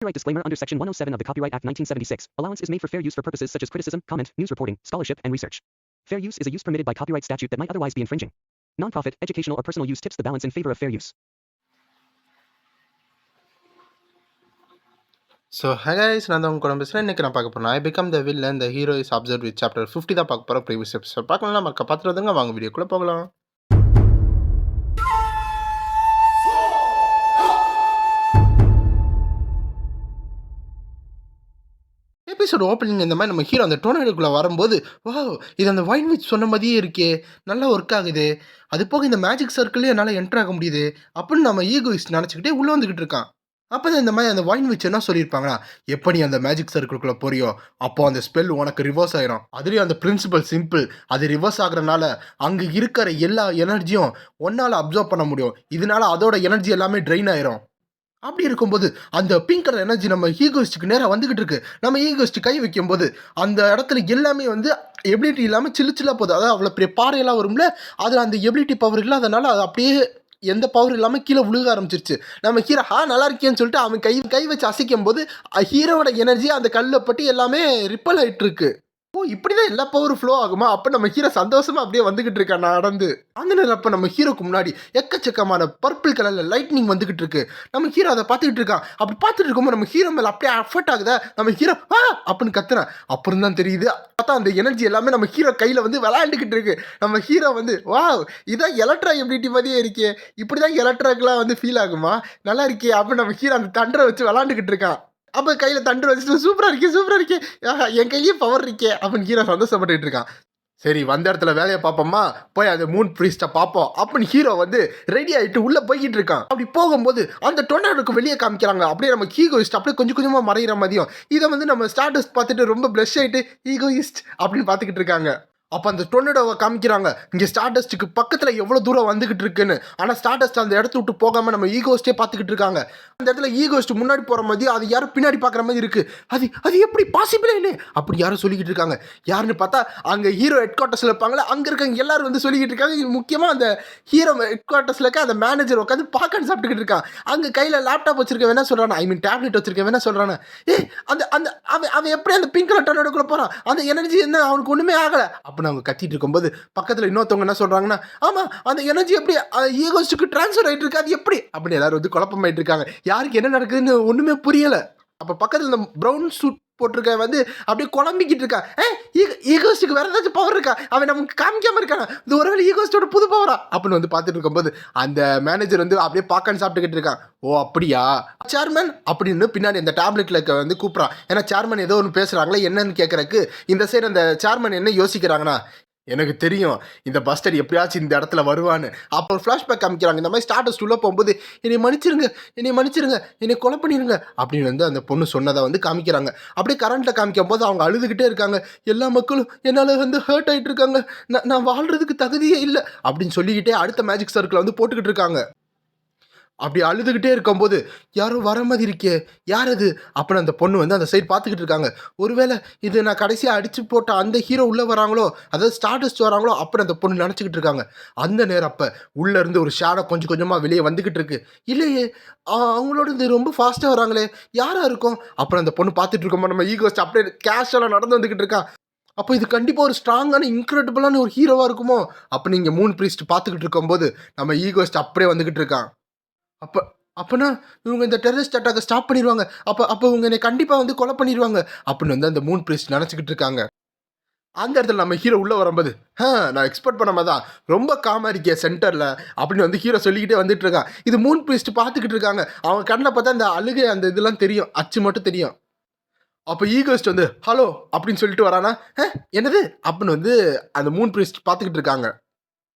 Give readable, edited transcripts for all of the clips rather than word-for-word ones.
Copyright disclaimer under Section 107 of the Copyright Act 1976. Allowance is made for fair use for purposes such as criticism, comment, news reporting, scholarship, and research. Fair use is a use permitted by copyright statute that might otherwise be infringing. Non-profit, educational, or personal use tips the balance in favor of fair use. So, hi guys, நான் தான் உங்க கூட பேசுகிறேன். இன்றைக்கி நான் பார்க்க போகிறேன். I become the villain, the hero is observed with chapter 50 தான் பார்க்க போகிறோம். ப்ரீவியஸ் எபிசோட் பார்க்கலாம். மறக்க பார்த்துருதுங்க. வாங்க வீடியோக்குள்ளே போகலாம். எபிசோட் ஓப்பனிங் இந்த மாதிரி நம்ம ஹீரோ அந்த டோர்னேடோக்குள்ளே வரும்போது, வாவ், இது அந்த வைன் விச் சொன்ன மாதிரியே இருக்கே, நல்லா ஒர்க் ஆகுது. அது போக இந்த மேஜிக் சர்க்கிளே என்னால் என்டர் ஆக முடியுது அப்படின்னு நம்ம ஈகோயிஸ்ட் நினச்சிக்கிட்டே உள்ளே வந்துக்கிட்டு இருக்கான். அப்போ தான் இந்த மாதிரி அந்த வைன் விச் என்ன சொல்லியிருப்பாங்களா, எப்போ நீ அந்த மேஜிக் சர்க்கிள்குள்ளே போறியோ அப்போ அந்த ஸ்பெல் உனக்கு ரிவர்ஸ் ஆயிரும். அதுலேயும் அந்த பிரின்சிபல் சிம்பிள், அது ரிவர்ஸ் ஆகுறதுனால அங்கே இருக்கிற எல்லா எனர்ஜியும் ஒன்னால் அப்சர்வ் பண்ண முடியும். இதனால அதோட எனர்ஜி எல்லாமே ட்ரெயின் ஆயிரும். அப்படி இருக்கும்போது அந்த பிங்க் கலர் எனர்ஜி நம்ம ஈகோயிஸ்ட்டுக்கு நேராக வந்துகிட்டு இருக்கு. நம்ம ஈகோயிஸ்ட் கை வைக்கும்போது அந்த இடத்துல எல்லாமே வந்து எபிலிட்டி இல்லாமல் சில்லாக போகுது. அதாவது அவ்வளோ பெரிய பாறையெல்லாம் வரும்ல, அதில் அந்த எபிலிட்டி பவர் இல்லாதனால அது அப்படியே எந்த பவர் இல்லாமல் கீழே விழுக ஆரம்பிச்சிருச்சு. நம்ம ஹீரோ நல்லா இருக்கேன்னு சொல்லிட்டு அவன் கை வச்சு அசைக்கும் போது ஹீரோவோட எனர்ஜி அந்த கல்லை பற்றி எல்லாமே ரிப்பல் ஆகிட்டு இருக்கு. ஓ, இப்படிதான் எல்லா பவரும் ஃப்ளோ ஆகுமா? அப்போ நம்ம ஹீரோ சந்தோஷமா அப்படியே வந்துகிட்டு இருக்கா நடந்து. அந்த நேரம் அப்போ நம்ம ஹீரோக்கு முன்னாடி எக்கச்சக்கமான பர்பிள் கலர்ல லைட்னிங் வந்துகிட்டு இருக்கு. நம்ம ஹீரோ அதை பார்த்துக்கிட்டு இருக்கான். அப்படி பார்த்துட்டு இருக்கும்போது நம்ம ஹீரோ மேல அப்படியே அஃபெக்ட் ஆகுதா, நம்ம ஹீரோ அப்படின்னு கத்துறான். அப்புறம் தான் தெரியுது, பார்த்தா அந்த எனர்ஜி எல்லாமே நம்ம ஹீரோ கையில வந்து விளையாண்டுக்கிட்டு இருக்கு. நம்ம ஹீரோ வந்து வாவ், இதான் எலக்ட்ரா எபிலிட்டி மாதிரியே இருக்கே, இப்படிதான் எலக்ட்ராக்கெல்லாம் வந்து ஃபீல் ஆகுமா, நல்லா இருக்கே அப்படின்னு நம்ம ஹீரோ அந்த தண்டரை வச்சு விளையாண்டுக்கிட்டு இருக்கான். அப்போ கையில் தண்டு வச்சுட்டு சூப்பராக இருக்கே என் கையிலேயே பவர் இருக்கே அப்படின்னு ஹீரோ சந்தோஷப்பட்டுட்டு இருக்கான். சரி, வந்த இடத்துல வேலையை பார்ப்போமா, போய் அந்த மூன் ப்ரீஸ்ட்டை பார்ப்போம் அப்படின்னு ஹீரோ வந்து ரெடி ஆகிட்டு உள்ளே போய்கிட்டு இருக்கான். அப்படி போகும்போது அந்த டொர்னேடோக்கு வெளியே காமிக்கிறாங்க. அப்படியே நம்ம ஈகோயிஸ்ட் அப்படியே கொஞ்சம் கொஞ்சமாக மறைகிற மாதிரியும். இதை வந்து நம்ம ஸ்டார்டஸ்ட் பார்த்துட்டு ரொம்ப ப்ளஷ் ஆகிட்டு ஈகோயிஸ்ட் அப்படின்னு பார்த்துக்கிட்டு இருக்காங்க. அப்போ அந்த டொர்னேடோவை காமிக்கிறாங்க. இங்கே ஸ்டார்டஸ்ட்டுக்கு பக்கத்தில் எவ்வளோ தூரம் வந்துகிட்டு இருக்குன்னு. ஆனால் ஸ்டார்டஸ்ட் அந்த இடத்த விட்டு போகாமல் நம்ம ஈகோஸ்டே பார்த்துக்கிட்டு இருக்காங்க. அந்த இடத்துல ஈகோஸ்ட் முன்னாடி போகிற மாதிரி, அது யாரும் பின்னாடி பார்க்குற மாதிரி இருக்குது. அது எப்படி பாசிபிளே இல்லை அப்படி யாரும் சொல்லிக்கிட்டு இருக்காங்க. யாருன்னு பார்த்தா அங்கே ஹீரோ ஹெட் குவார்ட்டர்ஸில் இருப்பாங்களே, அங்கே இருக்காங்க எல்லாரும் வந்து சொல்லிக்கிட்டு இருக்காங்க. முக்கியமாக அந்த ஹீரோ ஹெட் குவார்ட்டர்ஸில் இருக்க அந்த மேனேஜர் உட்காந்து பாக்கெட் சாப்பிட்டுக்கிட்டு இருக்கான். அங்கே கையில் லேப்டாப் வச்சிருக்க வேணா சொல்கிறான், ஐ மீன் டேப்லெட் வச்சிருக்க வேணா சொல்கிறான். அந்த அந்த அவன் எப்படி அந்த பிங்க் கலர் டொர்னேடோக்குள்ளே போகிறான், அந்த எனர்ஜி என்ன அவனுக்கு ஒன்றுமே ஆகலை அப்படின்னு அவங்க கத்திட்டு இருக்கும்போது பக்கத்தில் இன்னொருத்தவங்க என்ன சொல்கிறாங்கன்னா, ஆமாம் அந்த எனர்ஜி எப்படி ஈகோஸ்ட்டுக்கு ட்ரான்ஸ்ஃபர் ஆகிட்டு இருக்கு, அது எப்படி அப்படின்னு எல்லாரும் வந்து குழப்பமாயிட்டு இருக்காங்க. யாருக்கு என்ன நடக்குதுன்னு ஒன்றுமே புரியலை. அப்போ பக்கத்தில் இந்த ப்ரௌன் சூட் போட்டிருக்க வந்து அப்படியே குழம்பிக்கிட்டு இருக்கா. ஈகோஸ்ட்டுக்கு வேற ஏதாச்சும் பவர் இருக்கா, அவன் நமக்கு காமிக்காம இருக்கான், இது ஒருவேளை ஈகோஸ்டோட புது பவரா அப்படின்னு வந்து பார்த்துட்டு இருக்கும்போது அந்த மேனேஜர் வந்து அப்படியே பார்க்கன்னு சாப்பிட்டுக்கிட்டு இருக்கான். ஓ அப்படியா சேர்மன் அப்படின்னு பின்னாடி அந்த டேப்லெட்டில் வந்து கூப்பிட்றான். ஏன்னா சேர்மன் ஏதோ ஒன்று பேசுகிறாங்களே என்னன்னு கேட்குறக்கு இந்த சைடு அந்த சேர்மன் என்ன யோசிக்கிறாங்கன்னா, எனக்கு தெரியும் இந்த பஸ்டர் எப்படியாச்சும் இந்த இடத்துல வருவான்னு. அப்போ ஒரு ஃப்ளாஷ்பேக் காமிக்கிறாங்க. இந்த மாதிரி ஸ்டார்டஸ்ட் உள்ளே போகும்போது என்னை மன்னிச்சிருங்க என்னை கொலை பண்ணிடுங்க அப்படின்னு வந்து அந்த பொண்ணு சொன்னதை வந்து காமிக்கிறாங்க. அப்படியே கரண்ட்டில் காமிக்கும் போது அவங்க அழுதுகிட்டே இருக்காங்க. எல்லா மக்களும் என்னால் வந்து ஹர்ட் ஆகிட்டு இருக்காங்க, நான் வாழ்கிறதுக்கு தகுதியே இல்லை அப்படின்னு சொல்லிக்கிட்டே அடுத்த மேஜிக் சர்க்கிளை வந்து போட்டுக்கிட்டு இருக்காங்க. அப்படி அழுதுகிட்டே இருக்கும்போது யாரும் வர மாதிரி இருக்கே, யார் அது அப்படின்னு அந்த பொண்ணு வந்து அந்த சைடு பார்த்துக்கிட்டு இருக்காங்க. ஒருவேளை இது நான் கடைசியாக அடித்து போட்ட அந்த ஹீரோ உள்ளே வராங்களோ, அதாவது ஸ்டார்டஸ்ட் வராங்களோ அப்படின்னு அந்த பொண்ணு நினச்சிக்கிட்டு இருக்காங்க. அந்த நேரம் அப்போ உள்ளேருந்து ஒரு ஷேடோ கொஞ்சம் கொஞ்சமாக வெளியே வந்துக்கிட்டு இருக்கு. இல்லையே, அவங்களோட இது ரொம்ப ஃபாஸ்ட்டாக வராங்களே, யாராக இருக்கும் அப்புறம் அந்த பொண்ணு பார்த்துட்டு இருக்கோமோ நம்ம ஈகோஸ்ட் அப்படியே கேஷுவலாக நடந்து வந்துக்கிட்டு இருக்கான். அப்போ இது கண்டிப்பாக ஒரு ஸ்ட்ராங்கான இன்க்ரெடிபிளான ஒரு ஹீரோவாக இருக்குமோ அப்போ நீங்கள் மூன் ப்ரீஸ்ட் பார்த்துக்கிட்டு இருக்கும்போது நம்ம ஈகோஸ்ட் அப்படியே வந்துக்கிட்டு இருக்கான். அப்போனா இவங்க இந்த டெரரிஸ்ட் அட்டாக்கை ஸ்டாப் பண்ணிடுவாங்க, அப்போ இவங்க என்னை கண்டிப்பாக வந்து கொலை பண்ணிடுவாங்க அப்படின்னு வந்து அந்த மூன் ப்ரீஸ்ட் நினச்சிக்கிட்டு இருக்காங்க. அந்த இடத்துல நம்ம ஹீரோ உள்ளே வரும்போது, நான் எக்ஸ்பெக்ட் பண்ண மாதிரி தான் ரொம்ப காமாக இருக்கே சென்டரில் அப்படின்னு வந்து ஹீரோ சொல்லிக்கிட்டே வந்துட்டு இருக்கான். இது மூன் ப்ரீஸ்ட் பார்த்துக்கிட்டு இருக்காங்க. அவங்க கண்ணில் பார்த்தா அந்த அழுகை அந்த இதெல்லாம் தெரியும், அச்சு மட்டும் தெரியும். அப்போ ஈகோஸ்ட் வந்து ஹலோ அப்படின்னு சொல்லிட்டு வரானா, என்னது அப்படின்னு வந்து அந்த மூன் ப்ரீஸ்ட் பார்த்துக்கிட்டு இருக்காங்க.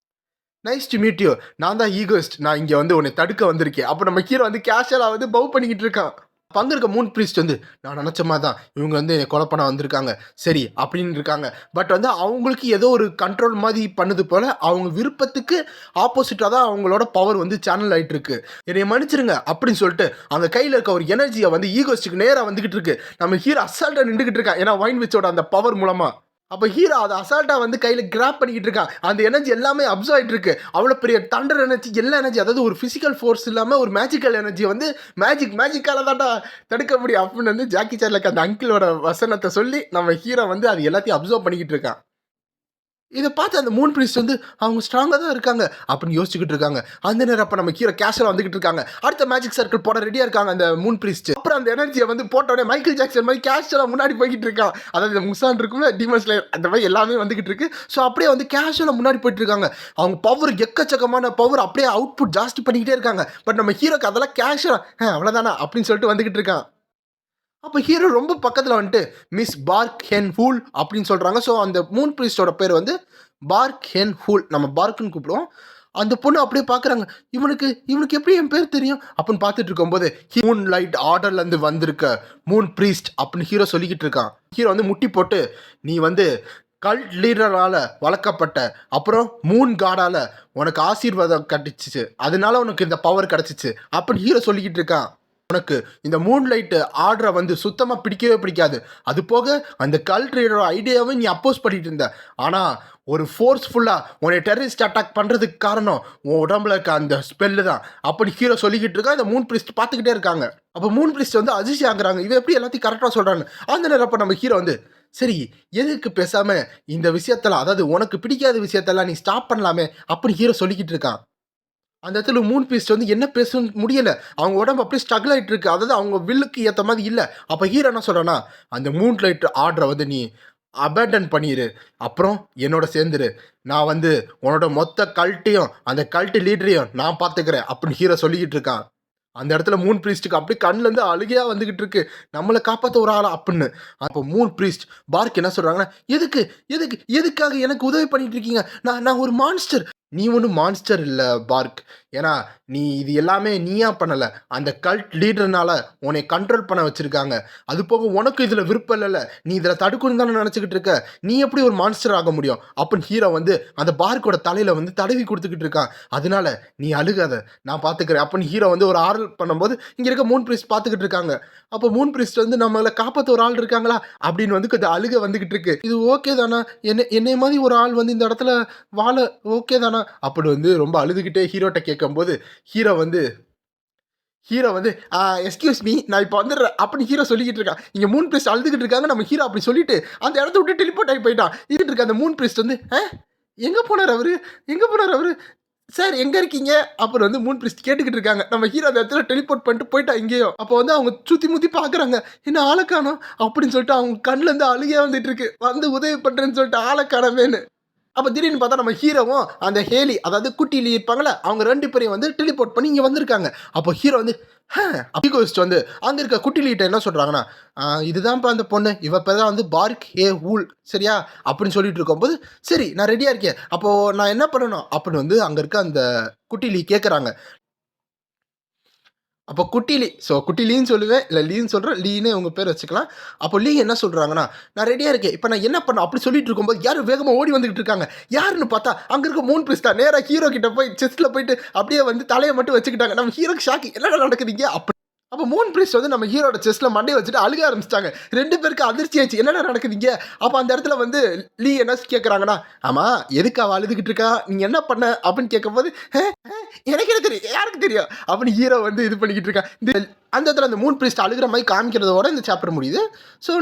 நைஸ் டு மீட் யூ, நான் தான் ஈகோஸ்ட், நான் இங்கே வந்து உன்னை தடுக்க வந்திருக்கேன். அப்போ நம்ம ஹீரோ வந்து கேஷுவலாக வந்து பவ் பண்ணிக்கிட்டு இருக்கான். பங்கு இருக்க மூன் ப்ரீஸ்ட் வந்து நான் நினச்ச மாதிரி தான் இவங்க வந்து என்னை கொலை பண்ண வந்திருக்காங்க சரி அப்படின்னு இருக்காங்க. பட் வந்து அவங்களுக்கு ஏதோ ஒரு கண்ட்ரோல் மாதிரி பண்ணுது போல் அவங்க விருப்பத்துக்கு ஆப்போசிட்டாக தான் அவங்களோட பவர் வந்து சேனல் ஆகிட்டு இருக்கு. என்னை மன்னிச்சிருங்க அப்படின்னு சொல்லிட்டு அவங்க கையில் இருக்க ஒரு எனர்ஜியை வந்து ஈகோஸ்ட்டுக்கு நேராக வந்துக்கிட்டு இருக்கு. நம்ம ஹீரோ அசால்ட்டாக நின்றுக்கிட்டு இருக்கான். ஏன்னா வைன் விச்சோட அந்த பவர் மூலமாக அப்ப ஹீரோ அத அசால்ட்டா வந்து கையில கிராப் பண்ணிக்கிட்டு இருக்கான். அந்த எனர்ஜி எல்லாமே அப்சர்வ் ஆயிட்டு இருக்கு. அவ்வளோ பெரிய தண்டர் எனர்ஜி, எல்லா எனர்ஜி, அதாவது ஒரு பிசிக்கல் ஃபோர்ஸ் இல்லாம ஒரு மேஜிக்கல் எனர்ஜி வந்து மேஜிக்கால தான்டா தடுக்க முடியும் அப்படின்னு வந்து ஜாக்கி சான்ல அந்த அங்கிளோட வசனத்தை சொல்லி நம்ம ஹீரோ வந்து அது எல்லாத்தையும் அப்சர்வ் பண்ணிக்கிட்டு இருக்கான். இத பார்த்து அந்த மூன் பிரீஸ்ட் வந்து அவங்க ஸ்ட்ராங்கா தான் இருக்காங்க அப்படின்னு யோசிச்சுக்கிட்டு இருக்காங்க. அந்த நேரம் அப்ப நம்ம ஹீரோ கேஷுவலா வந்துகிட்டு இருக்காங்க. அடுத்த மேஜிக் சர்க்கிள் போட ரெடியா இருக்காங்க அந்த மூன் பிரீஸ்ட். அப்புறம் அந்த எனர்ஜியை வந்து போட்ட உடனே மைக்கேல் ஜாக்சன் மாதிரி கேஷுவலா முன்னாடி போய்கிட்டு இருக்கான். அதாவது இந்த முசான் இருக்கும்ல, டீமன் ஸ்லேயர், அந்த மாதிரி எல்லாமே வந்துகிட்டு இருக்கு. ஸோ அப்படியே வந்து கேஷுவலா முன்னாடி போயிட்டு இருக்காங்க. அவங்க பவர், எக்கச்சக்கமான பவர், அப்படியே அவுட்புட் ஜாஸ்தி பண்ணிக்கிட்டே இருக்காங்க. பட் நம்ம ஹீரோக்கு அதெல்லாம் கேஷுவலா அவ்வளவுதானா அப்படின்னு சொல்லிட்டு வந்துகிட்டு இருக்கான். அப்ப ஹீரோ ரொம்ப பக்கத்துல வந்துட்டு மிஸ் பார்க் ஹென் ஹூல் அப்படின்னு சொல்றாங்க. ஸோ அந்த மூன் பிரீஸ்டோட பேர் வந்து பார்க் ஹென் ஹூல். நம்ம பார்க்குன்னு கூப்பிடுவோம். அந்த பொண்ணு அப்படியே பார்க்குறாங்க. இவனுக்கு எப்படி என் பேர் தெரியும் அப்படின்னு பார்த்துட்டு இருக்கும்போது மூன் லைட் ஆர்டர்ல இருந்து வந்திருக்க மூன் பிரீஸ்ட் அப்படின்னு ஹீரோ சொல்லிக்கிட்டு இருக்கான். ஹீரோ வந்து முட்டி போட்டு, நீ வந்து கல்ட் லீடரால வளர்க்கப்பட்ட, அப்புறம் மூன் காடால உனக்கு ஆசீர்வாதம் கிடைச்சிச்சு, அதனால உனக்கு இந்த பவர் கிடைச்சிச்சு அப்படின்னு ஹீரோ சொல்லிக்கிட்டு இருக்கான். உனக்கு இந்த மூன் லைட் ஆர்டரை வந்து சுத்தமாக பிடிக்கவே பிடிக்காது. அது போக அந்த கல்ட் லீடரோட ஐடியாவை நீ அப்போஸ் பண்ணிட்டு இருந்த. ஆனால் ஒரு ஃபோர்ஸ்ஃபுல்லாக உன்னை டெரரிஸ்ட் அட்டாக் பண்ணுறதுக்கு காரணம் உன் உடம்புல இருக்க அந்த ஸ்பெல்லு தான் அப்படி ஹீரோ சொல்லிக்கிட்டு இருக்கா. இந்த மூன் பிரிஸ்ட் பார்த்துக்கிட்டே இருக்காங்க. அப்போ மூன் பிரிஸ்ட் வந்து அதிர்ச்சி ஆகுறாங்க, இவன் எப்படி எல்லாத்தையும் கரெக்டாக சொல்கிறான்னு. அந்த நேரம் அப்போ நம்ம ஹீரோ வந்து, சரி எதுக்கு பேசாமல் இந்த விஷயத்தெல்லாம், அதாவது உனக்கு பிடிக்காத விஷயத்தெல்லாம் நீ ஸ்டாப் பண்ணலாமே அப்படி ஹீரோ சொல்லிக்கிட்டு இருக்கான். அந்த இடத்துல மூன் பீஸ்ட் வந்து என்ன பேசணும்னு முடியல. அவங்க உடம்பு அப்படியே ஸ்ட்ரகிள் ஆகிட்டு இருக்கு. அதாவது அவங்க வில்லுக்கு ஏற்ற மாதிரி இல்லை. அப்போ ஹீரோ என்ன சொல்கிறான்னா, அந்த மூன் லைட் ஆர்டரை வந்து நீ அபேண்டன் பண்ணிடு, அப்புறம் என்னோட சேர்ந்துரு. நான் வந்து உன்னோட மொத்த கல்ட்டையும் அந்த கல்ட்டு லீடரையும் நான் பார்த்துக்கிறேன் அப்படின்னு ஹீரோ சொல்லிக்கிட்டு இருக்கான். அந்த இடத்துல மூன் பிரீஸ்ட்டுக்கு அப்படியே கண்ணிலேருந்து அழுகையாக வந்துகிட்டு இருக்கு, நம்மளை காப்பாற்ற ஒரு ஆளா அப்படின்னு. அப்போ மூன் பிரீஸ்ட் பார்க் என்ன சொல்கிறாங்கன்னா, எதுக்கு எதுக்கு எதுக்காக எனக்கு உதவி பண்ணிட்டு இருக்கீங்க? நான் ஒரு மான்ஸ்டர். நீ ஒன்றும் மான்ஸ்டர் இல்லை பார்க். ஏன்னா நீ இது எல்லாமே நீயா பண்ணலை, அந்த கல்ட் லீடர்னால உன்னை கண்ட்ரோல் பண்ண வச்சுருக்காங்க. அது போக உனக்கு இதில் விருப்பம் இல்லைல்ல, நீ இதில் தடுக்கணும் தானே நினச்சிக்கிட்டு இருக்க. நீ எப்படி ஒரு மான்ஸ்டர் ஆக முடியும் அப்படின்னு ஹீரோ வந்து அந்த பார்க்கோட தலையில் வந்து தடவி கொடுத்துக்கிட்டு இருக்கான். அதனால நீ அழுகாத, நான் பார்த்துக்கிறேன் அப்படின்னு ஹீரோ வந்து ஒரு ஆர்டர் பண்ணும்போது இங்கே இருக்க மூன் பிரீஸ்ட் பார்த்துக்கிட்டு இருக்காங்க. அப்போ மூன் பிரீஸ்ட் வந்து நம்மளை காப்பாற்ற ஒரு ஆள் இருக்காங்களா அப்படின்னு வந்து கொஞ்சம் அழுக வந்துக்கிட்டு இருக்கு. இது ஓகே தானா, என்னை மாதிரி ஒரு ஆள் வந்து இந்த இடத்துல வாழ ஓகே தானா அப்படி வந்து ரொம்ப அழுதுகிட்டே ஹீரோட்ட கேட்கும்போது ஹீரோ வந்து எஸ்கியூஸ் மீ, நான் இப்போ வந்துடுறேன் அப்படின்னு ஹீரோ சொல்லிக்கிட்டு இருக்கான். இங்கே மூன் பிரீஸ்ட் அழுதுகிட்டு இருக்காங்க. நம்ம ஹீரோ அப்படி சொல்லிட்டு அந்த இடத்த விட்டு டெலிபோர்ட் ஆகி போயிட்டான். இருட்டு இருக்க அந்த மூன் பிரீஸ்ட் வந்து எங்கே போனார் அவரு சார், எங்கே இருக்கீங்க அப்புறம் வந்து மூன் பிரீஸ்ட் கேட்டுக்கிட்டு இருக்காங்க. நம்ம ஹீரோ அந்த இடத்துல டெலிபோர்ட் பண்ணிட்டு போயிட்டா இங்கேயோ. அப்போ வந்து அவங்க சுற்றி முற்றி பார்க்குறாங்க, என்ன ஆளை காணோம் அப்படின்னு சொல்லிட்டு அவங்க கண்ணிலேருந்து அழுகையாக வந்துட்டு இருக்கு. வந்து உதவி பண்ணுறேன்னு சொல்லிட்டு ஆளை காணவேன்னு. அப்போ திடீர்னு பார்த்தா நம்ம ஹீரோவும் அந்த ஹேலி, அதாவது குட்டிலி இருப்பாங்களே, அவங்க 2 பேரையும் வந்து டெலிபோர்ட் பண்ணி இங்கே வந்திருக்காங்க. அப்போ ஹீரோ வந்து ஈகோயிஸ்ட் வந்து அங்கே இருக்க குட்டிலிகிட்ட என்ன சொல்கிறாங்கன்னா, இதுதான்ப்பா அந்த பொண்ணு, இவ பேர் தான் வந்து பார்க் ஹே ஹூல், சரியா அப்படின்னு சொல்லிட்டு இருக்கும்போது, சரி நான் ரெடியாக இருக்கேன், அப்போது நான் என்ன பண்ணணும் அப்படின்னு வந்து அங்கே இருக்க அந்த குட்டிலி கேட்குறாங்க. அப்போ குட்டிலி, ஸோ குட்டிலின்னு சொல்லுவேன், இல்லை லீன்னு சொல்கிறேன், லீனே உங்க பேர் வச்சுக்கலாம். அப்போ லீ என்ன சொல்கிறாங்கன்னா, நான் ரெடியாக இருக்கேன், இப்போ நான் என்ன பண்ண அப்படி சொல்லிட்டு இருக்கும்போது யாரும் வேகமாக ஓடி வந்துகிட்டு இருக்காங்க. யாருன்னு பார்த்தா அங்கே இருக்க மூன் பிரீஸ்ட் தான். நேராக ஹீரோ கிட்ட போய் செஸ்ட்டில் போயிட்டு அப்படியே வந்து தலையை மட்டும் வச்சுக்கிட்டாங்க. நம்ம ஹீரோக்கு ஷாக்கி, என்னடா நடக்குதுங்க அப்படி. அப்போ மூன் பிரீஸ்ட் வந்து நம்ம ஹீரோட செஸ்ட்டில் மண்டையை வச்சுட்டு அழுக ஆரம்பிச்சிட்டாங்க. 2 பேருக்கு அதிர்ச்சி ஆயிடுச்சு, என்னடா நடக்குதுங்க. அப்போ அந்த இடத்துல வந்து லீ என்ன கேட்குறாங்கன்னா, ஆமாம் எதுக்கு அவள் அழுதுகிட்டு இருக்கா, நீங்கள் என்ன பண்ண அப்படின்னு கேட்கும்போது, எனக்கு என்ன தெரியும், யாருக்கு தெரியும் அப்படின்னு ஹீரோ வந்து இது பண்ணிக்கிட்டு இருக்கான். அந்த இடத்துல அந்த மூன் பிரீஸ்ட் அழுகிற மாதிரி காமிக்கிறதோட இந்த சாப்டர் முடியுது. ஸோ